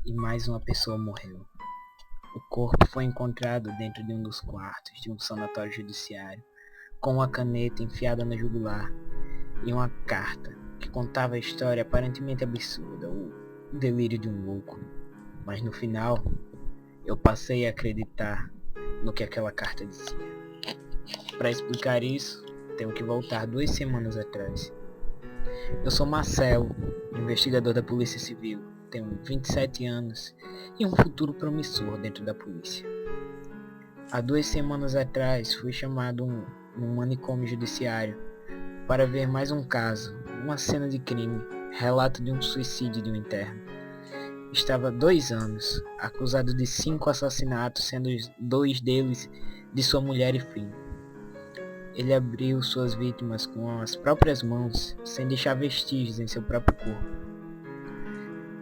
e mais uma pessoa morreu. O corpo foi encontrado dentro de um dos quartos de um sanatório judiciário, com uma caneta enfiada na jugular e uma carta que contava a história aparentemente absurda, o delírio de um louco. Mas no final, eu passei a acreditar no que aquela carta dizia. Para explicar isso, tenho que voltar 2 semanas atrás. Eu sou Marcelo, investigador da Polícia Civil, tenho 27 anos e um futuro promissor dentro da polícia. Há 2 semanas atrás fui chamado num manicômio judiciário para ver mais um caso, uma cena de crime, relato de um suicídio de um interno. Estava há 2 anos, acusado de 5 assassinatos, sendo 2 deles de sua mulher e filho. Ele abriu suas vítimas com as próprias mãos, sem deixar vestígios em seu próprio corpo.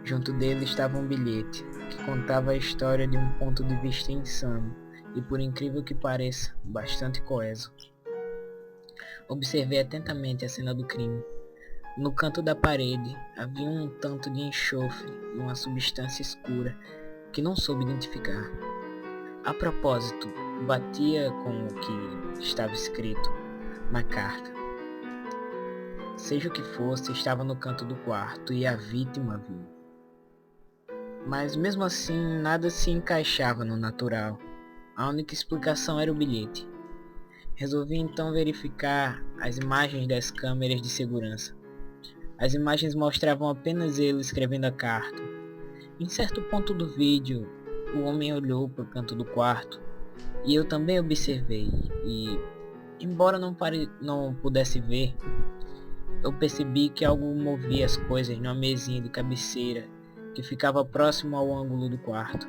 Junto dele estava um bilhete, que contava a história de um ponto de vista insano, e por incrível que pareça, bastante coeso. Observei atentamente a cena do crime. No canto da parede havia um tanto de enxofre e uma substância escura que não soube identificar. A propósito, batia com o que estava escrito na carta. Seja o que fosse, estava no canto do quarto e a vítima viu. Mas mesmo assim, nada se encaixava no natural. A única explicação era o bilhete. Resolvi então verificar as imagens das câmeras de segurança. As imagens mostravam apenas ele escrevendo a carta. Em certo ponto do vídeo, o homem olhou para o canto do quarto e eu também observei. E, embora não pudesse ver, eu percebi que algo movia as coisas numa mesinha de cabeceira que ficava próximo ao ângulo do quarto.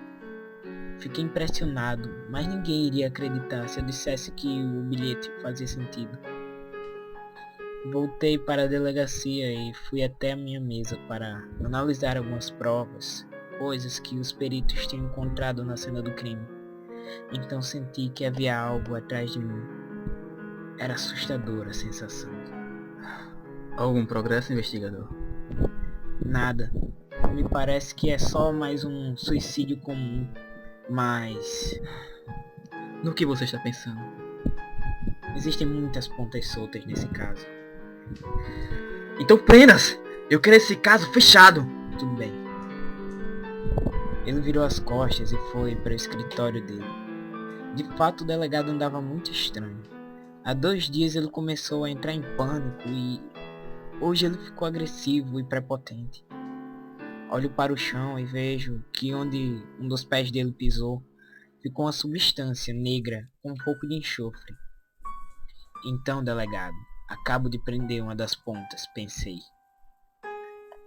Fiquei impressionado, mas ninguém iria acreditar se eu dissesse que o bilhete fazia sentido. Voltei para a delegacia e fui até a minha mesa para analisar algumas provas, coisas que os peritos tinham encontrado na cena do crime. Então senti que havia algo atrás de mim. Era assustadora a sensação. Algum progresso, investigador? Nada. Me parece que é só mais um suicídio comum, mas No que você está pensando? existem muitas pontas soltas nesse caso. Então prenda-se! Eu quero esse caso fechado! Tudo bem. Ele virou as costas e foi para o escritório dele. De fato, o delegado andava muito estranho. Há 2 dias ele começou a entrar em pânico e hoje ele ficou agressivo e prepotente. Olho para o chão e vejo que onde um dos pés dele pisou, ficou uma substância negra com um pouco de enxofre. Então, delegado, acabo de prender uma das pontas, pensei.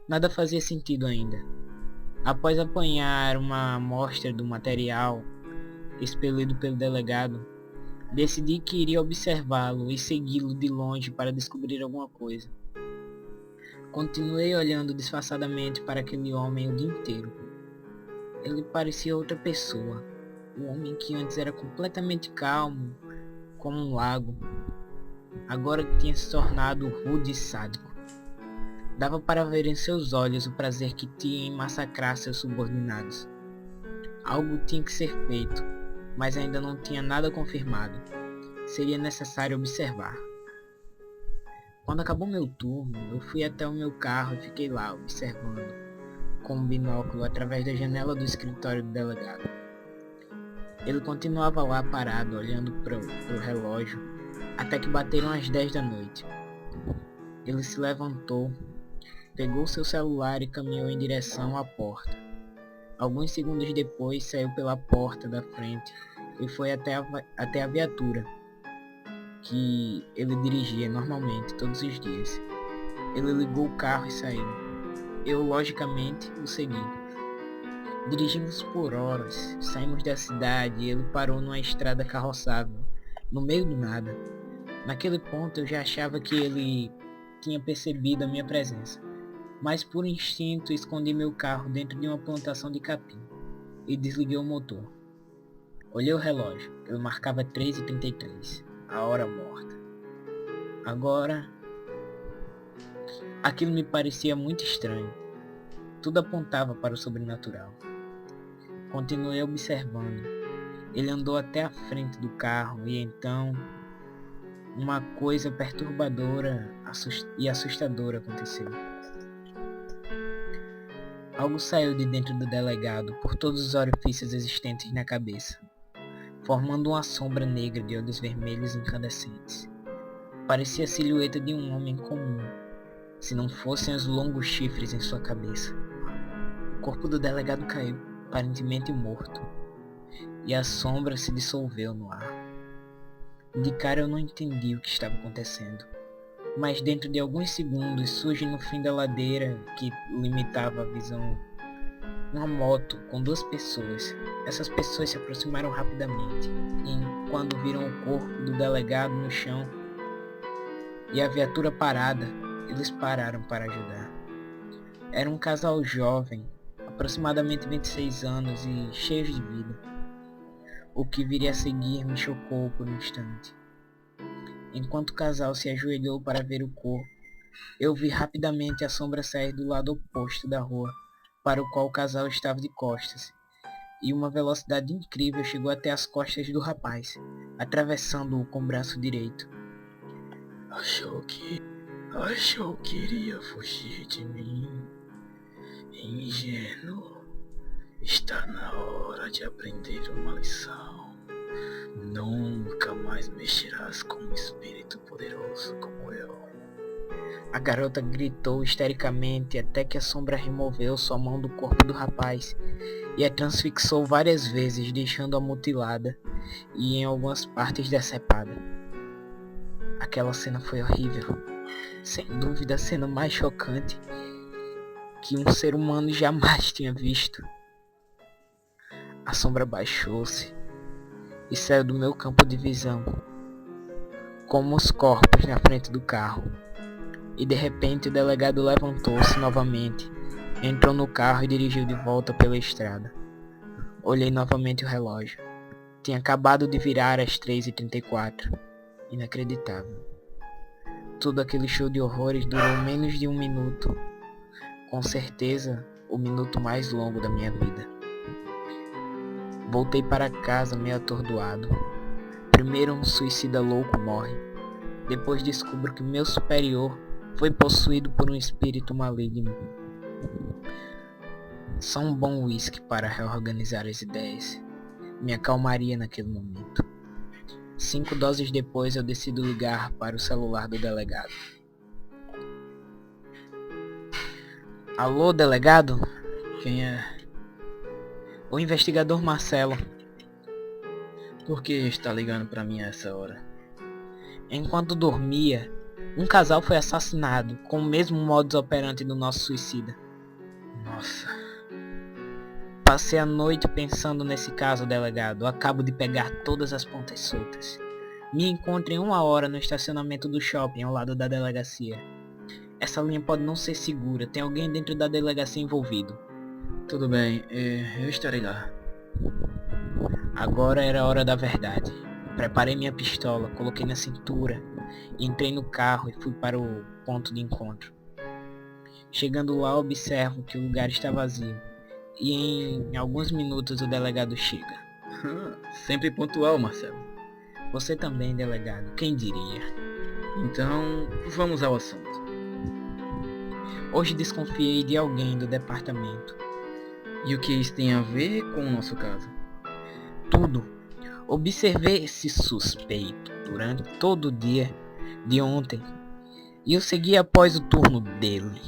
Nada fazia sentido ainda. Após apanhar uma amostra do material expelido pelo delegado, decidi que iria observá-lo e segui-lo de longe para descobrir alguma coisa. Continuei olhando disfarçadamente para aquele homem o dia inteiro. Ele parecia outra pessoa. Um homem que antes era completamente calmo, como um lago, agora tinha se tornado rude e sádico. Dava para ver em seus olhos o prazer que tinha em massacrar seus subordinados. Algo tinha que ser feito, mas ainda não tinha nada confirmado. Seria necessário observar. Quando acabou meu turno, eu fui até o meu carro e fiquei lá, observando, com um binóculo através da janela do escritório do delegado. Ele continuava lá parado, olhando para o relógio, até que bateram as 10 da noite. Ele se levantou, pegou seu celular e caminhou em direção à porta. Alguns segundos depois, saiu pela porta da frente e foi até a viatura que ele dirigia normalmente todos os dias. Ele ligou o carro e saiu. Eu, logicamente, o segui. Dirigimos por horas, saímos da cidade e ele parou numa estrada carroçável, no meio do nada. Naquele ponto eu já achava que ele tinha percebido a minha presença, mas por instinto escondi meu carro dentro de uma plantação de capim e desliguei o motor. Olhei o relógio, ele marcava 3h33, a hora morta. Agora, aquilo me parecia muito estranho. Tudo apontava para o sobrenatural. Continuei observando. Ele andou até a frente do carro e então uma coisa perturbadora e assustadora aconteceu. Algo saiu de dentro do delegado por todos os orifícios existentes na cabeça, formando uma sombra negra de olhos vermelhos incandescentes. Parecia a silhueta de um homem comum, se não fossem os longos chifres em sua cabeça. O corpo do delegado caiu, aparentemente morto, e a sombra se dissolveu no ar. De cara eu não entendi o que estava acontecendo, mas dentro de alguns segundos surge no fim da ladeira que limitava a visão uma moto com 2 pessoas. Essas pessoas se aproximaram rapidamente e quando viram o corpo do delegado no chão e a viatura parada, eles pararam para ajudar. Era um casal jovem, aproximadamente 26 anos e cheios de vida. O que viria a seguir me chocou por um instante. Enquanto o casal se ajoelhou para ver o corpo, eu vi rapidamente a sombra sair do lado oposto da rua, para o qual o casal estava de costas, e uma velocidade incrível chegou até as costas do rapaz, atravessando-o com o braço direito. Achou que iria fugir de mim? Ingênuo. Está na hora de aprender uma lição. Nunca mais mexerás com um espírito poderoso como eu. A garota gritou histericamente até que a sombra removeu sua mão do corpo do rapaz e a transfixou várias vezes, deixando-a mutilada e em algumas partes decepada. Aquela cena foi horrível. Sem dúvida a cena mais chocante que um ser humano jamais tinha visto. A sombra baixou-se e saiu do meu campo de visão, como os corpos na frente do carro. E de repente o delegado levantou-se novamente, entrou no carro e dirigiu de volta pela estrada. Olhei novamente o relógio. Tinha acabado de virar às 3h34. Inacreditável. Tudo aquele show de horrores durou menos de 1 minuto. Com certeza, o minuto mais longo da minha vida. Voltei para casa meio atordoado. Primeiro um suicida louco morre. Depois descubro que meu superior foi possuído por um espírito maligno. Só um bom whisky para reorganizar as ideias. Me acalmaria naquele momento. 5 doses depois eu decido ligar para o celular do delegado. Alô, delegado? Quem é? O investigador Marcelo. Por que está ligando para mim a essa hora? Enquanto dormia, um casal foi assassinado com o mesmo modus operandi do nosso suicida. Nossa. Passei a noite pensando nesse caso, delegado. Acabo de pegar todas as pontas soltas. Me encontro em 1 hora no estacionamento do shopping ao lado da delegacia. Essa linha pode não ser segura. Tem alguém dentro da delegacia envolvido. Tudo bem, eu estarei lá. Agora era a hora da verdade. Preparei minha pistola, coloquei na cintura, entrei no carro e fui para o ponto de encontro. Chegando lá, observo que o lugar está vazio. E em alguns minutos o delegado chega. Sempre pontual, Marcelo. Você também, delegado, quem diria? Então, vamos ao assunto. Hoje desconfiei de alguém do departamento. E o que isso tem a ver com o nosso caso? Tudo. Observei esse suspeito durante todo o dia de ontem. E eu segui após o turno dele.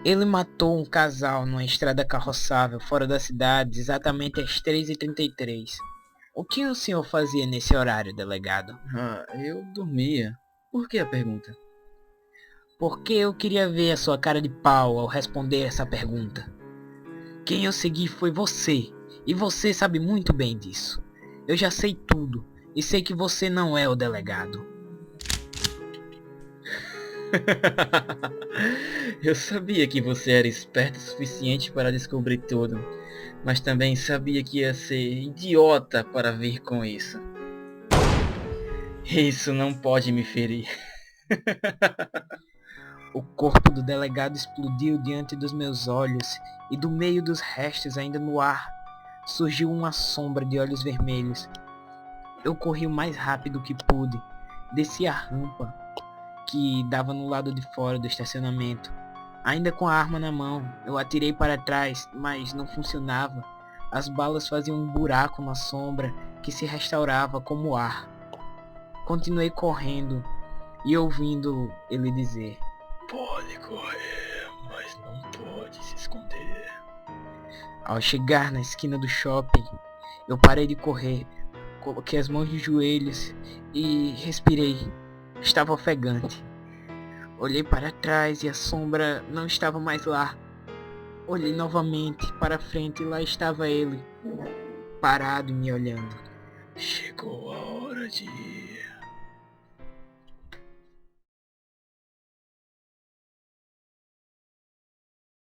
Ele matou um casal numa estrada carroçável fora da cidade exatamente às 3h33. O que o senhor fazia nesse horário, delegado? Eu dormia. Por que a pergunta? Porque eu queria ver a sua cara de pau ao responder essa pergunta. Quem eu segui foi você, e você sabe muito bem disso. Eu já sei tudo, e sei que você não é o delegado. Eu sabia que você era esperto o suficiente para descobrir tudo, mas também sabia que ia ser idiota para vir com isso. Isso não pode me ferir. O corpo do delegado explodiu diante dos meus olhos e do meio dos restos ainda no ar surgiu uma sombra de olhos vermelhos. Eu corri o mais rápido que pude, desci a rampa que dava no lado de fora do estacionamento. Ainda com a arma na mão, eu atirei para trás, mas não funcionava. As balas faziam um buraco na sombra que se restaurava como ar. Continuei correndo e ouvindo ele dizer: Pode correr, mas não pode se esconder. Ao chegar na esquina do shopping, eu parei de correr, coloquei as mãos nos joelhos e respirei. Estava ofegante. Olhei para trás e a sombra não estava mais lá. Olhei novamente para frente e lá estava ele, parado e me olhando. Chegou a hora de ir.